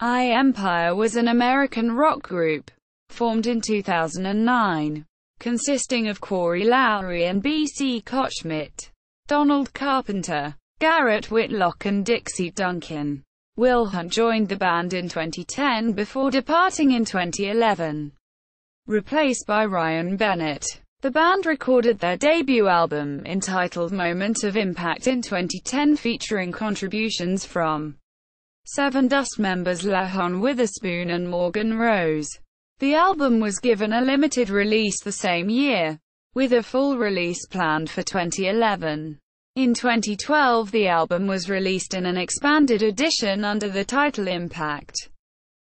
I Empire was an American rock group, formed in 2009, consisting of Corey Lowery and B.C. Kochmit, Donald Carpenter, Garrett, Whitlock and Dixie. Duncan Wilhunt joined the band in 2010 before departing in 2011, replaced by Ryan Bennett. The band recorded their debut album, entitled Moment of Impact, in 2010, featuring contributions from Sevendust members Lajon, Witherspoon and Morgan Rose. The album was given a limited release the same year, with a full release planned for 2011. In 2012, the album was released in an expanded edition under the title Impact.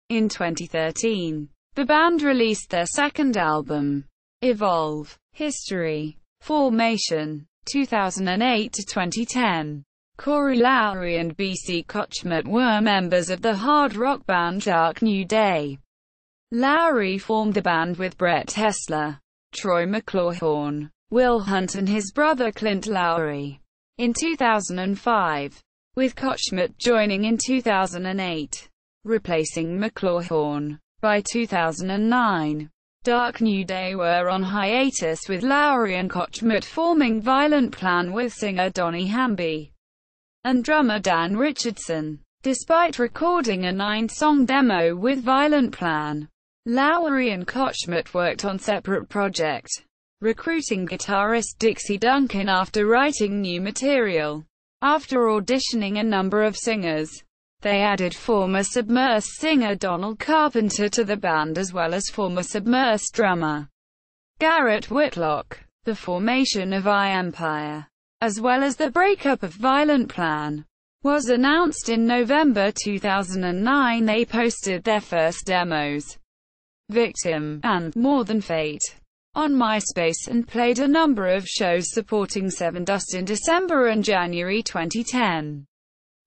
In 2013, the band released their second album, Evolve. History. Formation. 2008 to 2010. Corey Lowery and B.C. Kochmit were members of the hard rock band Dark New Day. Lowery formed the band with Brett Hessler, Troy McClawhorn, Wilhunt and his brother Clint Lowery in 2005, with Kochmit joining in 2008, replacing McClawhorn. By 2009, Dark New Day were on hiatus, with Lowery and Kochmit forming Violent Plan with singer Donny Hamby and drummer Dan Richardson. Despite recording a 9-song demo with Violent Plan, Lowery and Kochmit worked on separate projects, recruiting guitarist Dixie Duncan after writing new material. After auditioning a number of singers, they added former Submersed singer Donald Carpenter to the band, as well as former Submersed drummer Garrett. Whitlock. The formation of I Empire, as well as the breakup of Violent Plan, was announced in November 2009. They posted their first demos, Victim and More Than Fate, on MySpace and played a number of shows supporting Sevendust in December and January 2010.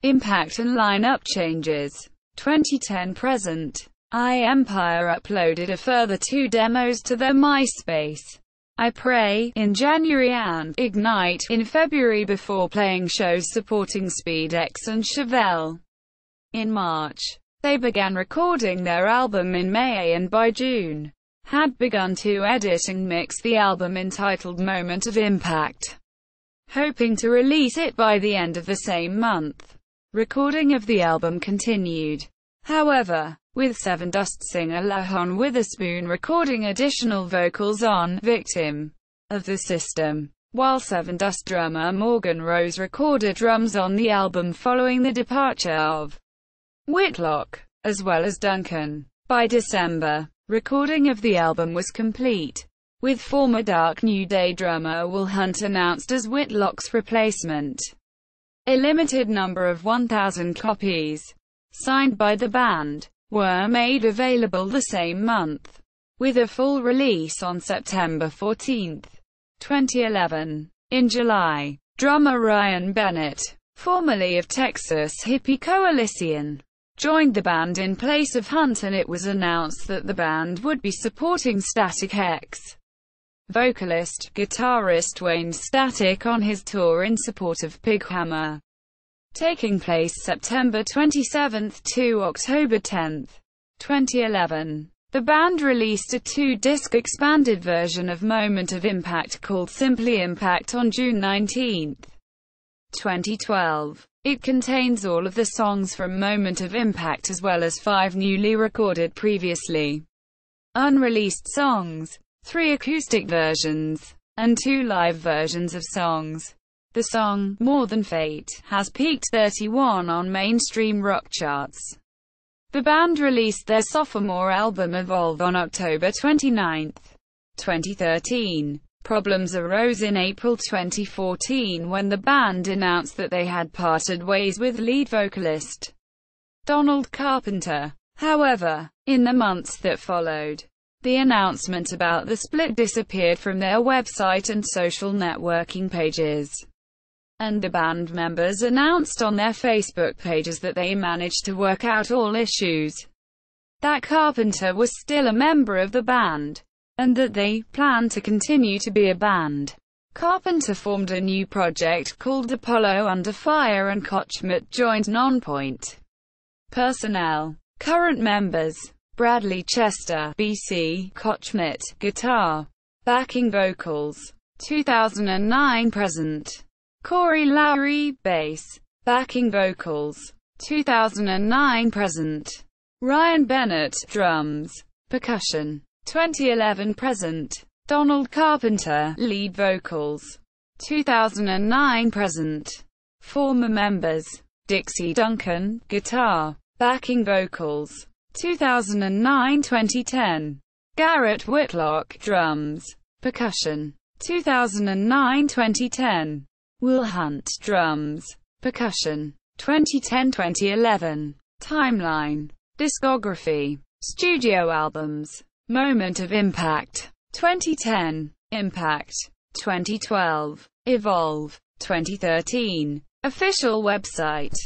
Impact and lineup changes. 2010-present. I Empire uploaded a further 2 demos to their MySpace, I Pray in January and Ignite in February, before playing shows supporting Speed X and Chevelle in March. They began recording their album in May and by June had begun to edit and mix the album entitled Moment of Impact, hoping to release it by the end of the same month. Recording of the album continued, however, with Sevendust singer Lajon Witherspoon recording additional vocals on Victim of the System, while Sevendust drummer Morgan Rose recorded drums on the album following the departure of Whitlock, as well as Duncan. By December, recording of the album was complete, with former Dark New Day drummer Wilhunt announced as Whitlock's replacement. A limited number of 1,000 copies, signed by the band, were made available the same month, with a full release on September 14, 2011. In July, drummer Ryan Bennett, formerly of Texas Hippie Coalition, joined the band in place of Hunt, and it was announced that the band would be supporting Static X vocalist, guitarist Wayne Static on his tour in support of Pighammer, taking place September 27 to October 10, 2011. The band released a 2-disc expanded version of Moment of Impact called Simply Impact on June 19, 2012. It contains all of the songs from Moment of Impact, as well as 5 newly recorded previously unreleased songs, 3 acoustic versions, and 2 live versions of songs. The song, More Than Fate, has peaked 31 on mainstream rock charts. The band released their sophomore album Evolve on October 29, 2013. Problems arose in April 2014 when the band announced that they had parted ways with lead vocalist Donald Carpenter. However, in the months that followed, the announcement about the split disappeared from their website and social networking pages, and the band members announced on their Facebook pages that they managed to work out all issues, that Carpenter was still a member of the band, and that they planned to continue to be a band. Carpenter formed a new project called Apollo Under Fire, and Kochmit joined Nonpoint personnel. Current members: Bradley Chester, B.C, Kochmit, guitar, backing vocals. 2009 present. Corey Lowery, bass, backing vocals. 2009 present. Ryan Bennett, drums, percussion. 2011 present. Donald Carpenter, lead vocals. 2009 present. Former members: Dixie, Duncan, guitar, backing vocals. 2009-2010. Garrett, Whitlock, drums, percussion. 2009-2010. Will Hunt, drums, percussion. 2010-2011. Timeline. Discography. Studio albums. Moment of Impact. 2010. Impact. 2012. Evolve. 2013. Official website.